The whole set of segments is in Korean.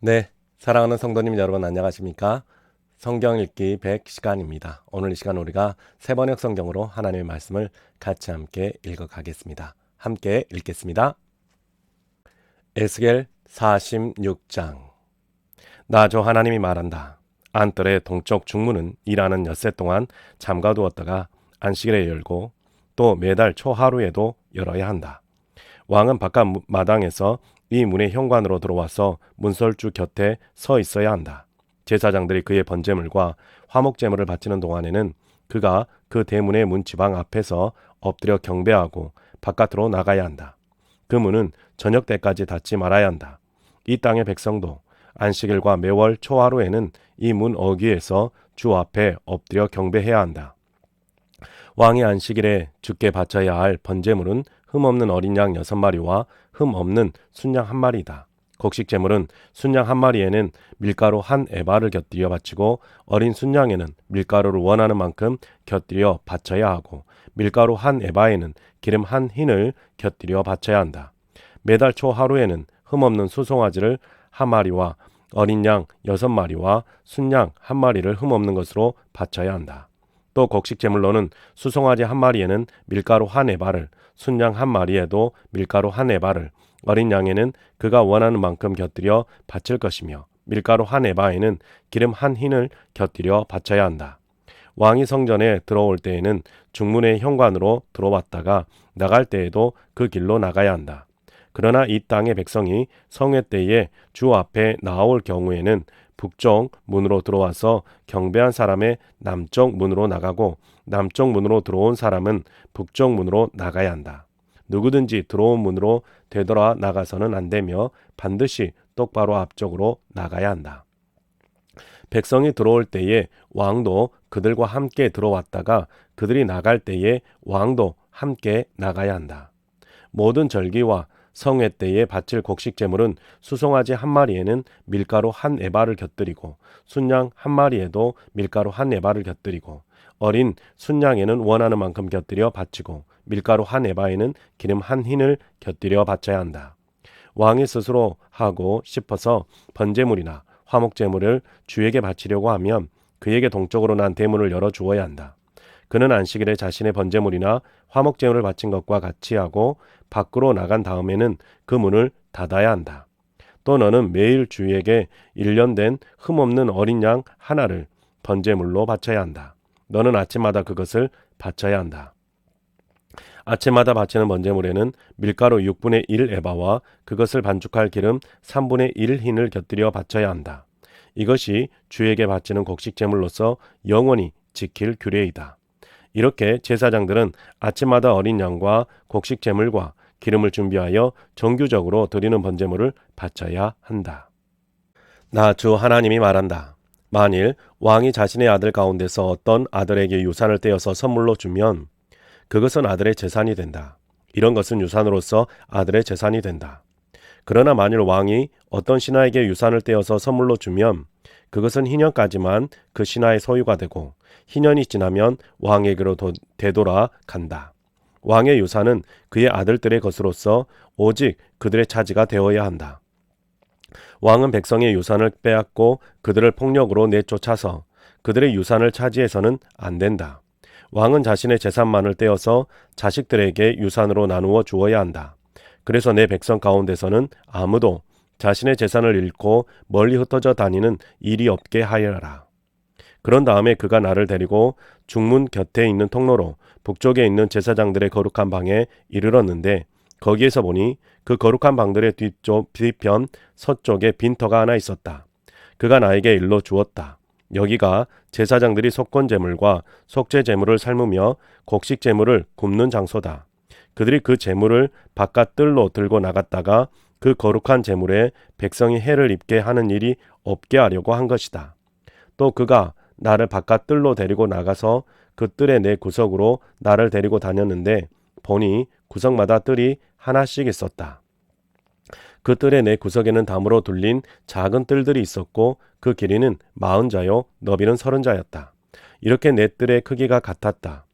네, 사랑하는 성도님 여러분 안녕하십니까? 성경 읽기 100시간입니다. 오늘 이 시간 우리가 세번역 성경으로 하나님의 말씀을 같이 함께 읽어가겠습니다. 함께 읽겠습니다. 에스겔 46장. 나 주 하나님이 말한다. 안뜰의 동쪽 중문은 일하는 엿새 동안 잠가두었다가 안식일에 열고 또 매달 초하루에도 열어야 한다. 왕은 바깥 마당에서 이 문의 현관으로 들어와서 문설주 곁에 서 있어야 한다. 제사장들이 그의 번제물과 화목제물을 바치는 동안에는 그가 그 대문의 문지방 앞에서 엎드려 경배하고 바깥으로 나가야 한다. 그 문은 저녁 때까지 닫지 말아야 한다. 이 땅의 백성도 안식일과 매월 초하루에는 이 문 어귀에서 주 앞에 엎드려 경배해야 한다. 왕이 안식일에 주께 바쳐야 할 번제물은 흠없는 어린 양 6마리와 흠없는 순양 1마리다. 곡식 제물은 순양 1마리에는 밀가루 1에바를 곁들여 바치고 어린 순양에는 밀가루를 원하는 만큼 곁들여 바쳐야 하고 밀가루 1에바에는 기름 1흰을 곁들여 바쳐야 한다. 매달 초 하루에는 흠없는 수송아지를 1마리와 어린 양 6마리와 순양 1마리를 흠없는 것으로 바쳐야 한다. 또 곡식 제물로는 수송아지 1마리에는 밀가루 1에바를, 순양 1마리에도 밀가루 1에바를, 어린 양에는 그가 원하는 만큼 곁들여 바칠 것이며 밀가루 1에바에는 기름 1흰을 곁들여 바쳐야 한다. 왕이 성전에 들어올 때에는 중문의 현관으로 들어왔다가 나갈 때에도 그 길로 나가야 한다. 그러나 이 땅의 백성이 성회 때에 주 앞에 나올 경우에는 북쪽 문으로 들어와서 경배한 사람의 남쪽 문으로 나가고 남쪽 문으로 들어온 사람은 북쪽 문으로 나가야 한다. 누구든지 들어온 문으로 되돌아 나가서는 안 되며 반드시 똑바로 앞쪽으로 나가야 한다. 백성이 들어올 때에 왕도 그들과 함께 들어왔다가 그들이 나갈 때에 왕도 함께 나가야 한다. 모든 절기와 성회 때에 바칠 곡식 제물은 수송아지 1마리에는 밀가루 1에바를 곁들이고 순양 1마리에도 밀가루 1에바를 곁들이고 어린 순양에는 원하는 만큼 곁들여 바치고 밀가루 1에바에는 기름 1흰을 곁들여 바쳐야 한다. 왕이 스스로 하고 싶어서 번제물이나 화목제물을 주에게 바치려고 하면 그에게 동쪽으로 난 대문을 열어 주어야 한다. 그는 안식일에 자신의 번제물이나 화목제물을 바친 것과 같이 하고 밖으로 나간 다음에는 그 문을 닫아야 한다. 또 너는 매일 주에게 1년 된 흠없는 어린 양 하나를 번제물로 바쳐야 한다. 너는 아침마다 그것을 바쳐야 한다. 아침마다 바치는 번제물에는 밀가루 6분의 1 에바와 그것을 반죽할 기름 3분의 1 흰을 곁들여 바쳐야 한다. 이것이 주에게 바치는 곡식 제물로서 영원히 지킬 규례이다. 이렇게 제사장들은 아침마다 어린 양과 곡식 제물과 기름을 준비하여 정규적으로 드리는 번제물을 바쳐야 한다. 나 주 하나님이 말한다. 만일 왕이 자신의 아들 가운데서 어떤 아들에게 유산을 떼어서 선물로 주면 그것은 아들의 재산이 된다. 이런 것은 유산으로서 아들의 재산이 된다. 그러나 만일 왕이 어떤 신하에게 유산을 떼어서 선물로 주면 그것은 희년까지만 그 신하의 소유가 되고 희년이 지나면 왕에게로 되돌아 간다. 왕의 유산은 그의 아들들의 것으로서 오직 그들의 차지가 되어야 한다. 왕은 백성의 유산을 빼앗고 그들을 폭력으로 내쫓아서 그들의 유산을 차지해서는 안 된다. 왕은 자신의 재산만을 떼어서 자식들에게 유산으로 나누어 주어야 한다. 그래서 내 백성 가운데서는 아무도 자신의 재산을 잃고 멀리 흩어져 다니는 일이 없게 하여라. 그런 다음에 그가 나를 데리고 중문 곁에 있는 통로로 북쪽에 있는 제사장들의 거룩한 방에 이르렀는데 거기에서 보니 그 거룩한 방들의 뒤편 서쪽에 빈터가 하나 있었다. 그가 나에게 일러 주었다. 여기가 제사장들이 속건제물과 속죄제물을 삶으며 곡식 제물을 굽는 장소다. 그들이 그 제물을 바깥 뜰로 들고 나갔다가 그 거룩한 제물에 백성이 해를 입게 하는 일이 없게 하려고 한 것이다. 또 그가 나를 바깥 뜰로 데리고 나가서 그 뜰의 네 구석으로 나를 데리고 다녔는데 보니 구석마다 뜰이 하나씩 있었다. 그 뜰의 네 구석에는 담으로 둘린 작은 뜰들이 있었고 그 길이는 40자요 너비는 30자였다. 이렇게 네 뜰의 크기가 같았다.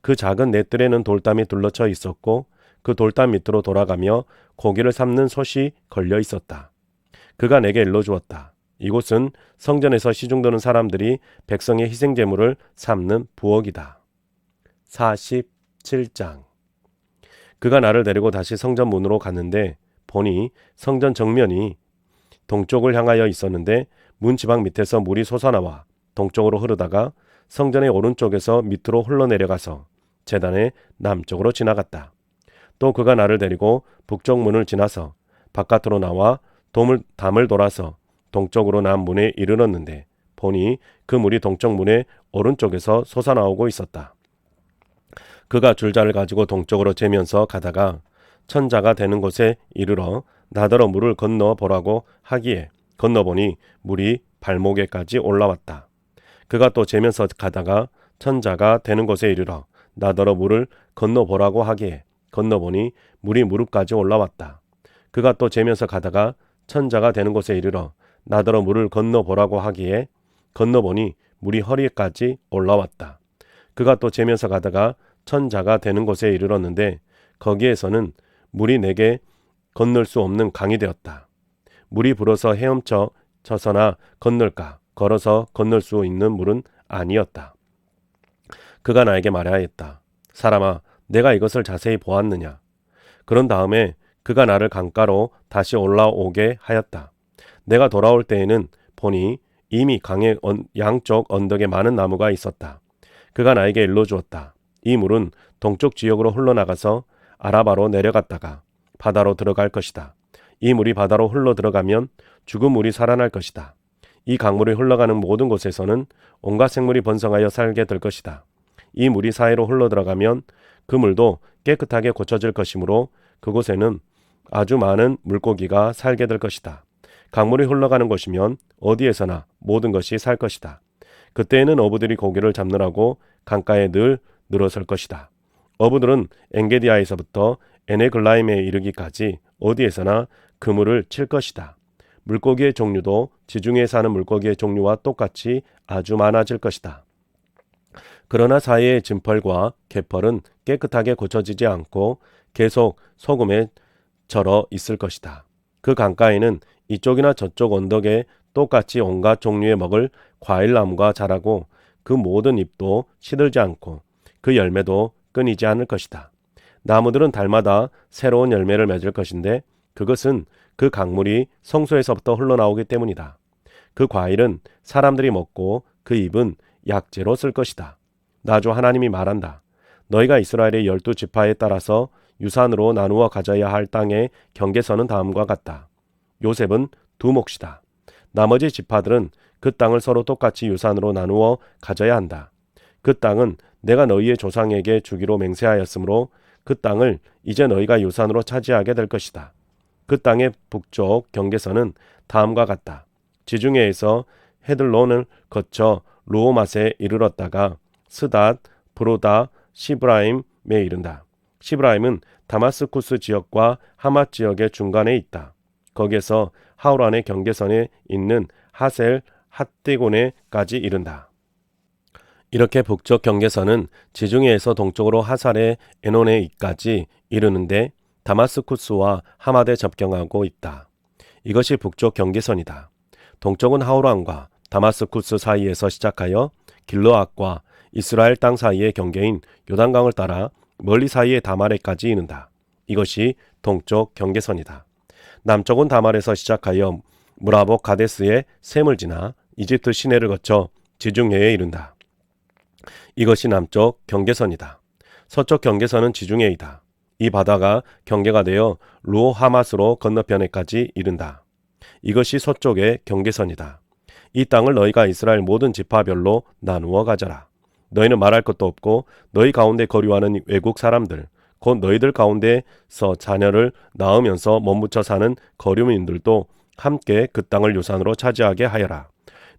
그 작은 네 뜰에는 돌담이 둘러쳐 있었고 그 돌담 밑으로 돌아가며 고기를 삶는 솥이 걸려 있었다. 그가 내게 일러주었다. 이곳은 성전에서 시중드는 사람들이 백성의 희생제물을 삼는 부엌이다. 47장. 그가 나를 데리고 다시 성전 문으로 갔는데 보니 성전 정면이 동쪽을 향하여 있었는데 문 지방 밑에서 물이 솟아나와 동쪽으로 흐르다가 성전의 오른쪽에서 밑으로 흘러내려가서 제단의 남쪽으로 지나갔다. 또 그가 나를 데리고 북쪽 문을 지나서 바깥으로 나와 담을 돌아서 동쪽으로 난 문에 이르렀는데 보니 그 물이 동쪽 문의 오른쪽에서 솟아나오고 있었다. 그가 줄자를 가지고 동쪽으로 재면서 가다가 천자가 되는 곳에 이르러 나더러 물을 건너 보라고 하기에 건너보니 물이 발목에까지 올라왔다. 그가 또 재면서 가다가 천자가 되는 곳에 이르러 나더러 물을 건너 보라고 하기에 건너보니 물이 무릎까지 올라왔다. 그가 또 재면서 가다가 천자가 되는 곳에 이르러 나더러 물을 건너 보라고 하기에 건너보니 물이 허리까지 올라왔다. 그가 또 재면서 가다가 천자가 되는 곳에 이르렀는데 거기에서는 물이 내게 건널 수 없는 강이 되었다. 물이 불어서 헤엄쳐서나 건널까 걸어서 건널 수 있는 물은 아니었다. 그가 나에게 말하였다. 사람아, 내가 이것을 자세히 보았느냐? 그런 다음에 그가 나를 강가로 다시 올라오게 하였다. 내가 돌아올 때에는 보니 이미 강의 양쪽 언덕에 많은 나무가 있었다. 그가 나에게 일러주었다. 이 물은 동쪽 지역으로 흘러나가서 아라바로 내려갔다가 바다로 들어갈 것이다. 이 물이 바다로 흘러 들어가면 죽은 물이 살아날 것이다. 이 강물이 흘러가는 모든 곳에서는 온갖 생물이 번성하여 살게 될 것이다. 이 물이 사이로 흘러 들어가면 그 물도 깨끗하게 고쳐질 것이므로 그곳에는 아주 많은 물고기가 살게 될 것이다. 강물이 흘러가는 곳이면 어디에서나 모든 것이 살 것이다. 그때에는 어부들이 고기를 잡느라고 강가에 늘 늘어설 것이다. 어부들은 엔게디아에서부터 에네글라임에 이르기까지 어디에서나 그물을 칠 것이다. 물고기의 종류도 지중해에 사는 물고기의 종류와 똑같이 아주 많아질 것이다. 그러나 사이의 진펄과 개펄은 깨끗하게 고쳐지지 않고 계속 소금에 절어 있을 것이다. 그 강가에는 이쪽이나 저쪽 언덕에 똑같이 온갖 종류의 먹을 과일나무가 자라고 그 모든 잎도 시들지 않고 그 열매도 끊이지 않을 것이다. 나무들은 달마다 새로운 열매를 맺을 것인데 그것은 그 강물이 성소에서부터 흘러나오기 때문이다. 그 과일은 사람들이 먹고 그 잎은 약재로 쓸 것이다. 나 주 하나님이 말한다. 너희가 이스라엘의 12지파에 따라서 유산으로 나누어 가져야 할 땅의 경계선은 다음과 같다. 요셉은 두 몫이다. 나머지 지파들은 그 땅을 서로 똑같이 유산으로 나누어 가져야 한다. 그 땅은 내가 너희의 조상에게 주기로 맹세하였으므로 그 땅을 이제 너희가 유산으로 차지하게 될 것이다. 그 땅의 북쪽 경계선은 다음과 같다. 지중해에서 헤들론을 거쳐 루오맛에 이르렀다가 스닷, 브로다, 시브라임에 이른다. 시브라임은 다마스쿠스 지역과 하맛 지역의 중간에 있다. 거기에서 하우란의 경계선에 있는 하셀 핫디고네까지 이른다. 이렇게 북쪽 경계선은 지중해에서 동쪽으로 하살의 에논에까지 이르는데 다마스쿠스와 하맛에 접경하고 있다. 이것이 북쪽 경계선이다. 동쪽은 하우란과 다마스쿠스 사이에서 시작하여 길르앗과 이스라엘 땅 사이의 경계인 요단강을 따라 멀리 사이의 다말에까지 이른다. 이것이 동쪽 경계선이다. 남쪽은 다말에서 시작하여 무라복 가데스의 셈을 지나 이집트 시내를 거쳐 지중해에 이른다. 이것이 남쪽 경계선이다. 서쪽 경계선은 지중해이다. 이 바다가 경계가 되어 루하맛으로 건너편에까지 이른다. 이것이 서쪽의 경계선이다. 이 땅을 너희가 이스라엘 모든 지파별로 나누어 가져라. 너희는 말할 것도 없고 너희 가운데 거류하는 외국 사람들 곧 너희들 가운데서 자녀를 낳으면서 머무쳐 사는 거류민들도 함께 그 땅을 유산으로 차지하게 하여라.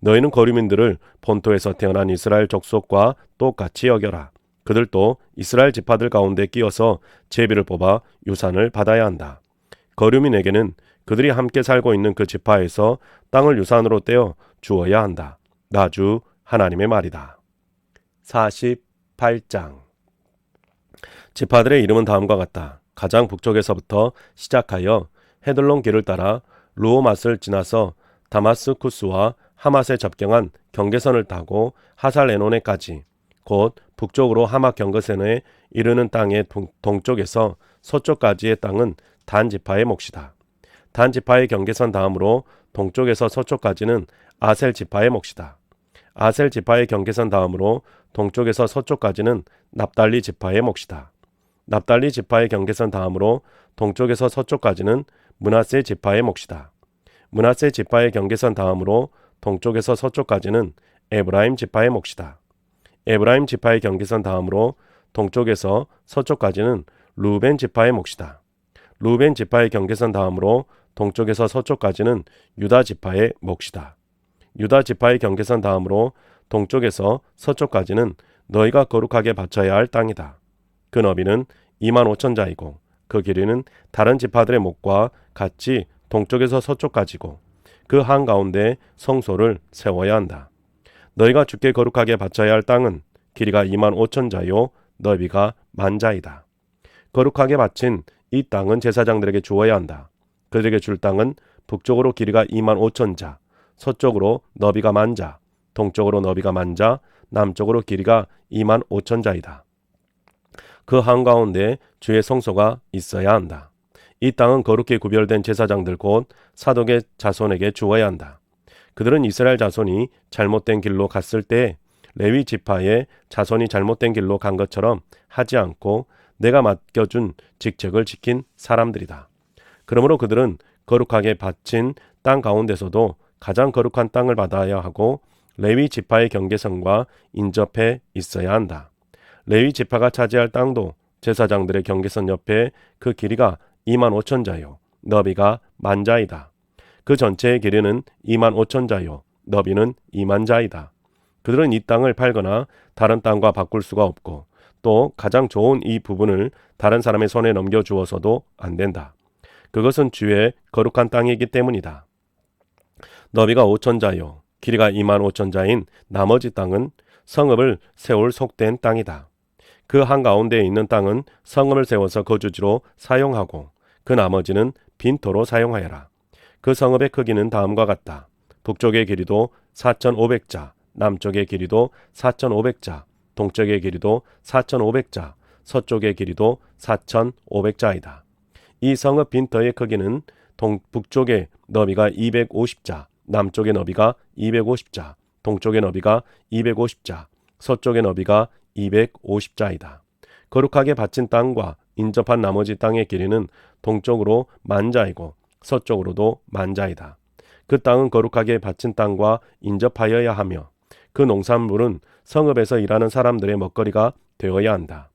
너희는 거류민들을 본토에서 태어난 이스라엘 족속과 똑같이 여겨라. 그들도 이스라엘 지파들 가운데 끼어서 제비를 뽑아 유산을 받아야 한다. 거류민에게는 그들이 함께 살고 있는 그 지파에서 땅을 유산으로 떼어 주어야 한다. 나 주 하나님의 말이다. 48장. 지파들의 이름은 다음과 같다. 가장 북쪽에서부터 시작하여 헤들론 길을 따라 루오맛을 지나서 다마스쿠스와 하맛에 접경한 경계선을 타고 하살 에노네까지 곧 북쪽으로 하맛 경계선에 이르는 땅의 동쪽에서 서쪽까지의 땅은 단 지파의 몫이다. 단 지파의 경계선 다음으로 동쪽에서 서쪽까지는 아셀 지파의 몫이다. 아셀 지파의 경계선 다음으로 동쪽에서 서쪽까지는 납달리 지파의 몫이다. 납달리 지파의 경계선 다음으로 동쪽에서 서쪽까지는 므낫세 지파의 몫이다. 므낫세 지파의 경계선 다음으로 동쪽에서 서쪽까지는 에브라임 지파의 몫이다. 에브라임 지파의 경계선 다음으로 동쪽에서 서쪽까지는 루벤 지파의 몫이다. 루벤 지파의 경계선 다음으로 동쪽에서 서쪽까지는 유다 지파의 몫이다. 유다 지파의 경계선 다음으로 동쪽에서 서쪽까지는 너희가 거룩하게 바쳐야 할 땅이다. 그 너비는 25,000자이고 그 길이는 다른 지파들의 목과 같이 동쪽에서 서쪽까지고 그 한가운데 성소를 세워야 한다. 너희가 주께 거룩하게 바쳐야 할 땅은 길이가 25,000자요 너비가 10,000자이다. 거룩하게 바친 이 땅은 제사장들에게 주어야 한다. 그들에게 줄 땅은 북쪽으로 길이가 25,000자, 서쪽으로 너비가 10,000자, 동쪽으로 너비가 10,000자, 남쪽으로 길이가 25,000자이다. 그 한가운데 주의 성소가 있어야 한다. 이 땅은 거룩히 구별된 제사장들 곧 사독의 자손에게 주어야 한다. 그들은 이스라엘 자손이 잘못된 길로 갔을 때 레위 지파의 자손이 잘못된 길로 간 것처럼 하지 않고 내가 맡겨준 직책을 지킨 사람들이다. 그러므로 그들은 거룩하게 바친 땅 가운데서도 가장 거룩한 땅을 받아야 하고 레위 지파의 경계선과 인접해 있어야 한다. 레위 지파가 차지할 땅도 제사장들의 경계선 옆에 그 길이가 25,000자요 너비가 10,000자이다. 그 전체의 길이는 25,000자요 너비는 20,000자이다. 그들은 이 땅을 팔거나 다른 땅과 바꿀 수가 없고 또 가장 좋은 이 부분을 다른 사람의 손에 넘겨주어서도 안 된다. 그것은 주의 거룩한 땅이기 때문이다. 너비가 5,000자요 길이가 25,000자인 나머지 땅은 성읍을 세울 속된 땅이다. 그 한가운데에 있는 땅은 성읍을 세워서 거주지로 사용하고 그 나머지는 빈토로 사용하여라. 그 성읍의 크기는 다음과 같다. 북쪽의 길이도 4,500자, 남쪽의 길이도 4,500자, 동쪽의 길이도 4,500자, 서쪽의 길이도 4,500자이다. 이 성읍 빈터의 크기는 북쪽의 너비가 250자, 남쪽의 너비가 250자, 동쪽의 너비가 250자, 서쪽의 너비가 250자이다. 거룩하게 바친 땅과 인접한 나머지 땅의 길이는 동쪽으로 10,000자이고 서쪽으로도 10,000자이다. 그 땅은 거룩하게 바친 땅과 인접하여야 하며 그 농산물은 성읍에서 일하는 사람들의 먹거리가 되어야 한다.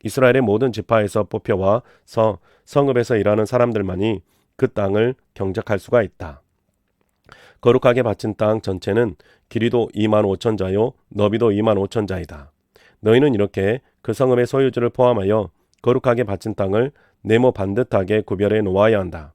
이스라엘의 모든 지파에서 뽑혀와서 성읍에서 일하는 사람들만이 그 땅을 경작할 수가 있다. 거룩하게 바친 땅 전체는 길이도 25,000자요 너비도 25,000자이다. 너희는 이렇게 그 성읍의 소유주를 포함하여 거룩하게 바친 땅을 네모 반듯하게 구별해 놓아야 한다.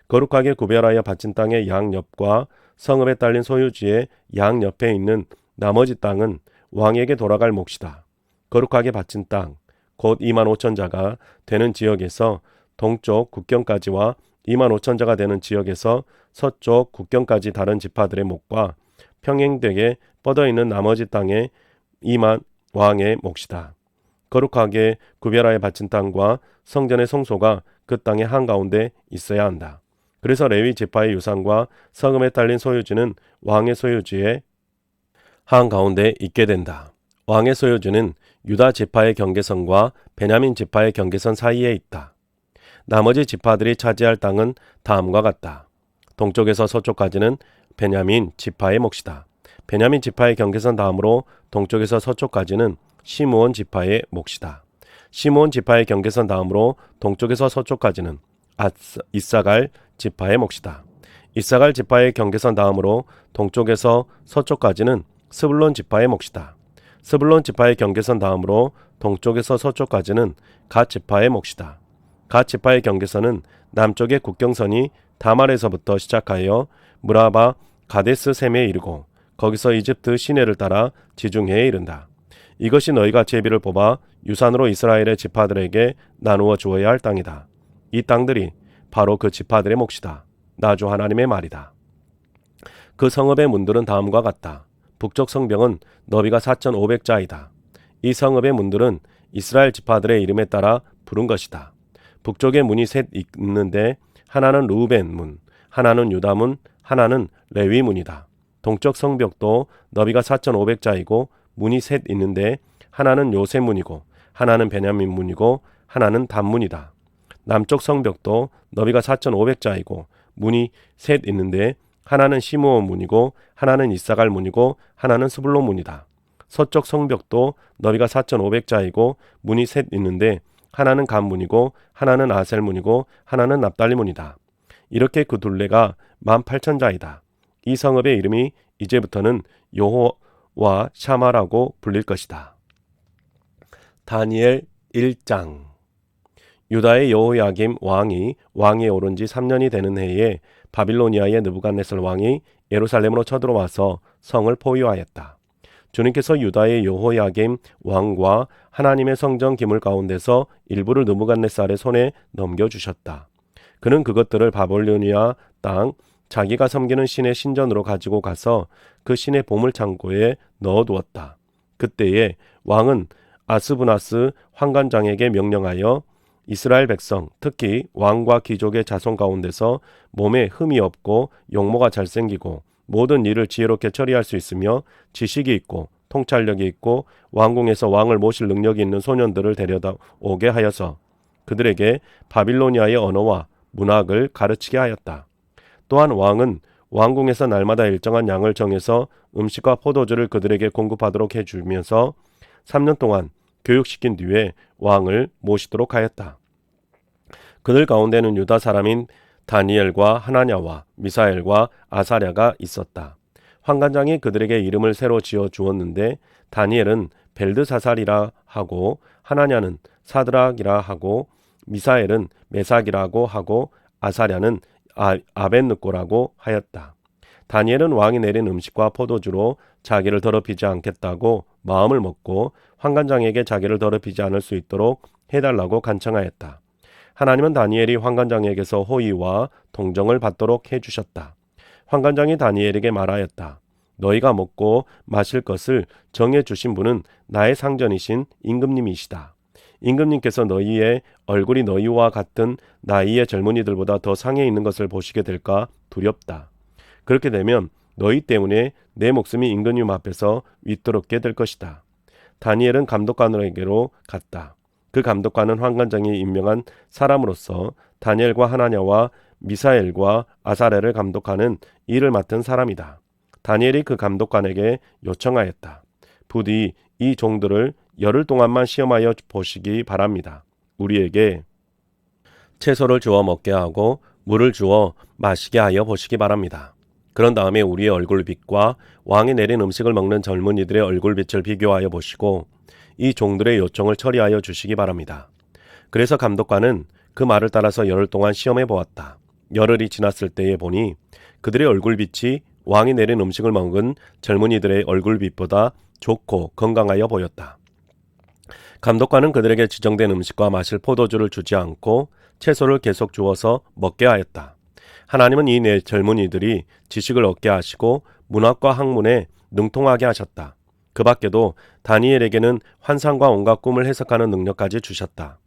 거룩하게 구별하여 바친 땅의 양옆과 성읍에 딸린 소유지의 양옆에 있는 나머지 땅은 왕에게 돌아갈 몫이다. 거룩하게 바친 땅, 곧 25,000자가 되는 지역에서 동쪽 국경까지와 25,000자가 되는 지역에서 서쪽 국경까지 다른 지파들의 몫과 평행되게 뻗어있는 나머지 땅에 왕의 몫이다. 거룩하게 구별하여 바친 땅과 성전의 성소가 그 땅의 한가운데 있어야 한다. 그래서 레위 지파의 유산과 성읍에 딸린 소유지는 왕의 소유지의 한가운데 있게 된다. 왕의 소유지는 유다 지파의 경계선과 베냐민 지파의 경계선 사이에 있다. 나머지 지파들이 차지할 땅은 다음과 같다. 동쪽에서 서쪽까지는 베냐민 지파의 몫이다. 베냐민 지파의 경계선 다음으로 동쪽에서 서쪽까지는 시므온 지파의 몫이다. 시므온 지파의 경계선 다음으로 동쪽에서 서쪽까지는 이사갈 지파의 몫이다. 이사갈 지파의 경계선 다음으로 동쪽에서 서쪽까지는 스불론 지파의 몫이다. 스불론 지파의 경계선 다음으로 동쪽에서 서쪽까지는 갓 지파의 몫이다. 갓 지파의 경계선은 남쪽의 국경선이 다말에서부터 시작하여 무라바 가데스 셈에 이르고 거기서 이집트 시내를 따라 지중해에 이른다. 이것이 너희가 제비를 뽑아 유산으로 이스라엘의 지파들에게 나누어 주어야 할 땅이다. 이 땅들이 바로 그 지파들의 몫이다. 나 주 하나님의 말이다. 그 성읍의 문들은 다음과 같다. 북쪽 성벽은 너비가 4,500자이다. 이 성읍의 문들은 이스라엘 지파들의 이름에 따라 부른 것이다. 북쪽에 문이 셋 있는데 하나는 르우벤 문, 하나는 유다 문, 하나는 레위 문이다. 동쪽 성벽도 너비가 4,500자이고 문이 셋 있는데 하나는 요셉 문이고 하나는 베냐민 문이고 하나는 단 문이다. 남쪽 성벽도 너비가 4,500자이고 문이 셋 있는데 하나는 시므온 문이고 하나는 이사갈 문이고 하나는 스불론 문이다. 서쪽 성벽도 너비가 4,500자이고 문이 셋 있는데 하나는 간 문이고 하나는 아셀 문이고 하나는 납달리 문이다. 이렇게 그 둘레가 18,000자이다. 이 성읍의 이름이 이제부터는 여호와 샤마라고 불릴 것이다. 다니엘 1장. 유다의 여호야김 왕이 왕위에 오른 지 3년이 되는 해에 바빌로니아의 느부갓네살 왕이 예루살렘으로 쳐들어와서 성을 포위하였다. 주님께서 유다의 여호야김 왕과 하나님의 성전 기물 가운데서 일부를 느부갓네살의 손에 넘겨주셨다. 그는 그것들을 바빌로니아 땅 자기가 섬기는 신의 신전으로 가지고 가서 그 신의 보물창고에 넣어두었다. 그때에 왕은 아스부나스 환관장에게 명령하여 이스라엘 백성, 특히 왕과 귀족의 자손 가운데서 몸에 흠이 없고 용모가 잘생기고 모든 일을 지혜롭게 처리할 수 있으며 지식이 있고 통찰력이 있고 왕궁에서 왕을 모실 능력이 있는 소년들을 데려다 오게 하여서 그들에게 바빌로니아의 언어와 문학을 가르치게 하였다. 또한 왕은 왕궁에서 날마다 일정한 양을 정해서 음식과 포도주를 그들에게 공급하도록 해주면서 3년 동안 교육시킨 뒤에 왕을 모시도록 하였다. 그들 가운데는 유다 사람인 다니엘과 하나냐와 미사엘과 아사랴가 있었다. 환관장이 그들에게 이름을 새로 지어 주었는데 다니엘은 벨드사살이라 하고 하나냐는 사드락이라 하고 미사엘은 메삭이라고 하고 아사랴는 아벤느꼬라고 하였다. 다니엘은 왕이 내린 음식과 포도주로 자기를 더럽히지 않겠다고 마음을 먹고 환관장에게 자기를 더럽히지 않을 수 있도록 해달라고 간청하였다. 하나님은 다니엘이 환관장에게서 호의와 동정을 받도록 해주셨다. 환관장이 다니엘에게 말하였다. 너희가 먹고 마실 것을 정해주신 분은 나의 상전이신 임금님이시다. 임금님께서 너희의 얼굴이 너희와 같은 나이의 젊은이들보다 더 상해 있는 것을 보시게 될까 두렵다. 그렇게 되면 너희 때문에 내 목숨이 임금님 앞에서 위태롭게 될 것이다. 다니엘은 감독관에게로 갔다. 그 감독관은 환관장이 임명한 사람으로서 다니엘과 하나냐와 미사엘과 아사랴를 감독하는 일을 맡은 사람이다. 다니엘이 그 감독관에게 요청하였다. 부디 이 종들을 열흘 동안만 시험하여 보시기 바랍니다. 우리에게 채소를 주어 먹게 하고 물을 주어 마시게 하여 보시기 바랍니다. 그런 다음에 우리의 얼굴빛과 왕이 내린 음식을 먹는 젊은이들의 얼굴빛을 비교하여 보시고 이 종들의 요청을 처리하여 주시기 바랍니다. 그래서 감독관은 그 말을 따라서 열흘 동안 시험해 보았다. 열흘이 지났을 때에 보니 그들의 얼굴빛이 왕이 내린 음식을 먹은 젊은이들의 얼굴빛보다 좋고 건강하여 보였다. 감독관은 그들에게 지정된 음식과 마실 포도주를 주지 않고 채소를 계속 주어서 먹게 하였다. 하나님은 이 네 젊은이들이 지식을 얻게 하시고 문학과 학문에 능통하게 하셨다. 그 밖에도 다니엘에게는 환상과 온갖 꿈을 해석하는 능력까지 주셨다.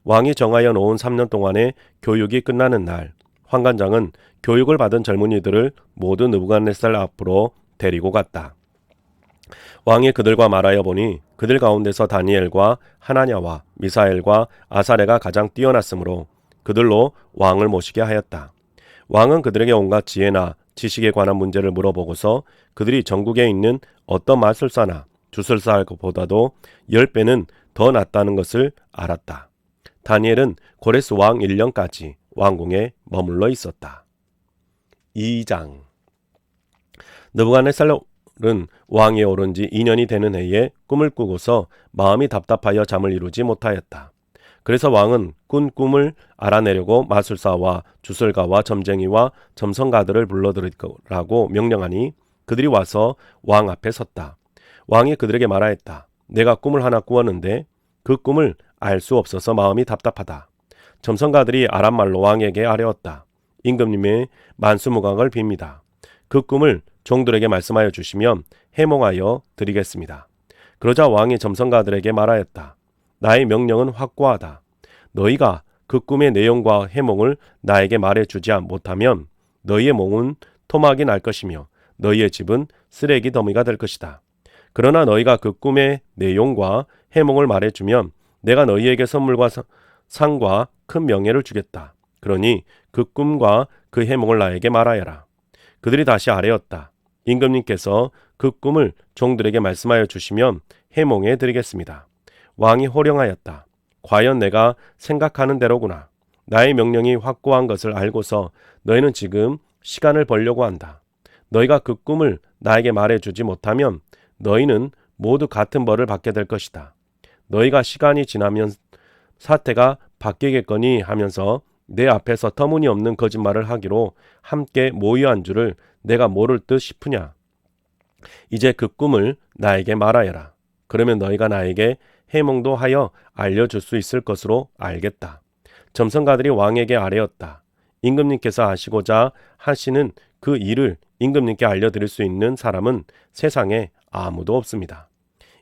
왕이 정하여 놓은 3년 동안의 교육이 끝나는 날, 환관장은 교육을 받은 젊은이들을 모두 느부갓네살 앞으로 데리고 갔다. 왕이 그들과 말하여 보니 그들 가운데서 다니엘과 하나냐와 미사엘과 아사랴가 가장 뛰어났으므로 그들로 왕을 모시게 하였다. 왕은 그들에게 온갖 지혜나 지식에 관한 문제를 물어보고서 그들이 전국에 있는 어떤 마술사나 주술사보다도 10배는 더 낫다는 것을 알았다. 다니엘은 고레스 왕 1년까지 왕궁에 머물러 있었다. 2장. 느부갓네살은 왕위에 오른 지 2년이 되는 해에 꿈을 꾸고서 마음이 답답하여 잠을 이루지 못하였다. 그래서 왕은 꾼 꿈을 알아내려고 마술사와 주술가와 점쟁이와 점성가들을 불러들이라고 명령하니 그들이 와서 왕 앞에 섰다. 왕이 그들에게 말하였다. 내가 꿈을 하나 꾸었는데 그 꿈을 알 수 없어서 마음이 답답하다. 점성가들이 아람말로 왕에게 아뢰었다. 임금님의 만수무강을 빕니다. 그 꿈을 종들에게 말씀하여 주시면 해몽하여 드리겠습니다. 그러자 왕이 점성가들에게 말하였다. 나의 명령은 확고하다. 너희가 그 꿈의 내용과 해몽을 나에게 말해주지 못하면 너희의 몸은 토막이 날 것이며 너희의 집은 쓰레기 더미가 될 것이다. 그러나 너희가 그 꿈의 내용과 해몽을 말해주면 내가 너희에게 선물과 상과 큰 명예를 주겠다. 그러니 그 꿈과 그 해몽을 나에게 말하여라. 그들이 다시 아뢰었다. 임금님께서 그 꿈을 종들에게 말씀하여 주시면 해몽해 드리겠습니다. 왕이 호령하였다. 과연 내가 생각하는 대로구나. 나의 명령이 확고한 것을 알고서 너희는 지금 시간을 벌려고 한다. 너희가 그 꿈을 나에게 말해주지 못하면 너희는 모두 같은 벌을 받게 될 것이다. 너희가 시간이 지나면 사태가 바뀌겠거니 하면서 내 앞에서 터무니없는 거짓말을 하기로 함께 모의한 줄을 내가 모를 듯 싶으냐. 이제 그 꿈을 나에게 말하여라. 그러면 너희가 나에게 해몽도 하여 알려줄 수 있을 것으로 알겠다. 점성가들이 왕에게 아뢰었다. 임금님께서 하시고자 하시는 그 일을 임금님께 알려드릴 수 있는 사람은 세상에 아무도 없습니다.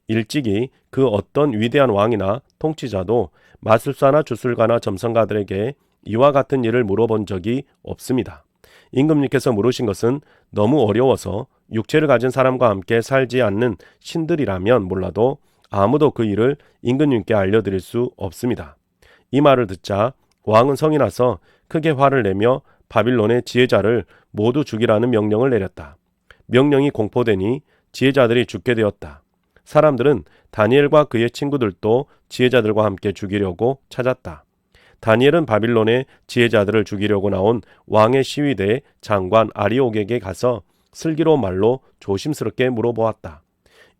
일찍이 그 어떤 위대한 왕이나 통치자도 마술사나 주술가나 점성가들에게 이와 같은 일을 물어본 적이 없습니다. 임금님께서 물으신 것은 너무 어려워서 육체를 가진 사람과 함께 살지 않는 신들이라면 몰라도 아무도 그 일을 임금님께 알려드릴 수 없습니다. 이 말을 듣자 왕은 성이 나서 크게 화를 내며 바빌론의 지혜자를 모두 죽이라는 명령을 내렸다. 명령이 공포되니 지혜자들이 죽게 되었다. 사람들은 다니엘과 그의 친구들도 지혜자들과 함께 죽이려고 찾았다. 다니엘은 바빌론의 지혜자들을 죽이려고 나온 왕의 시위대 장관 아리옥에게 가서 슬기로운 말로 조심스럽게 물어보았다.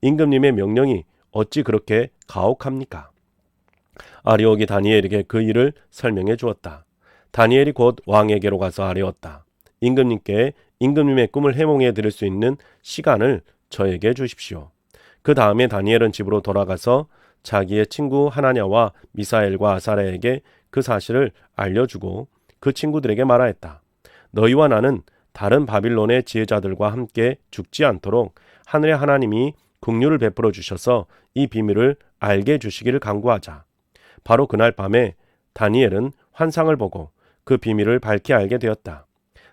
임금님의 명령이 어찌 그렇게 가혹합니까? 아리옥이 다니엘에게 그 일을 설명해 주었다. 다니엘이 곧 왕에게로 가서 아뢰었다. 임금님께 임금님의 꿈을 해몽해 드릴 수 있는 시간을 저에게 주십시오. 그 다음에 다니엘은 집으로 돌아가서 자기의 친구 하나냐와 미사엘과 아사랴에게 그 사실을 알려주고 그 친구들에게 말하였다. 너희와 나는 다른 바빌론의 지혜자들과 함께 죽지 않도록 하늘의 하나님이 긍휼을 베풀어 주셔서 이 비밀을 알게 해주시기를 간구하자. 바로 그날 밤에 다니엘은 환상을 보고 그 비밀을 밝히 알게 되었다.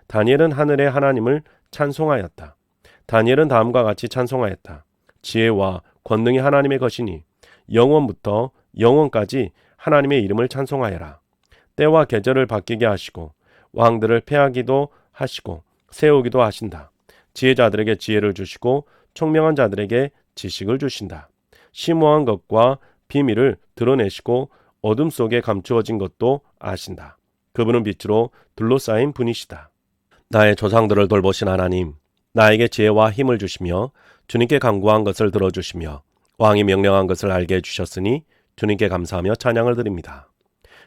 다니엘은 하늘의 하나님을 찬송하였다. 다니엘은 다음과 같이 찬송하였다. 지혜와 권능이 하나님의 것이니 영원부터 영원까지 하나님의 이름을 찬송하여라. 때와 계절을 바뀌게 하시고 왕들을 패하기도 하시고 세우기도 하신다. 지혜자들에게 지혜를 주시고 총명한 자들에게 지식을 주신다. 심오한 것과 비밀을 드러내시고 어둠 속에 감추어진 것도 아신다. 그분은 빛으로 둘러싸인 분이시다. 나의 조상들을 돌보신 하나님, 나에게 지혜와 힘을 주시며 주님께 간구한 것을 들어주시며 왕이 명령한 것을 알게 해주셨으니 주님께 감사하며 찬양을 드립니다.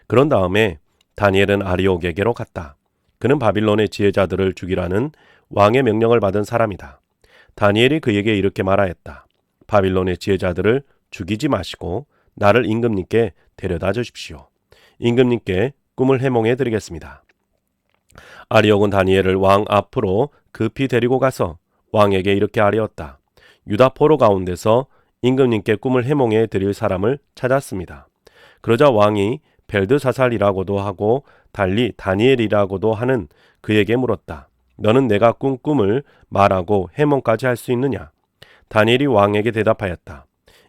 그런 다음에 다니엘은 아리옥에게로 갔다. 그는 바빌론의 지혜자들을 죽이라는 왕의 명령을 받은 사람이다. 다니엘이 그에게 이렇게 말하였다. 바빌론의 지혜자들을 죽이지 마시고 나를 임금님께 데려다 주십시오. 임금님께 꿈을 해몽해 드리겠습니다. 아리옥은 다니엘을 왕 앞으로 급히 데리고 가서 왕에게 이렇게 아뢰었다. 유다 포로 가운데서 임금님께 꿈을 해몽해 드릴 사람을 찾았습니다. 그러자 왕이 벨드사살이라고도 하고 달리 다니엘이라고도 하는 그에게 물었다. 너는 내가 꾼 꿈을 말하고 해몽까지 할 수 있느냐? 다니엘이 왕에게 대답하였다.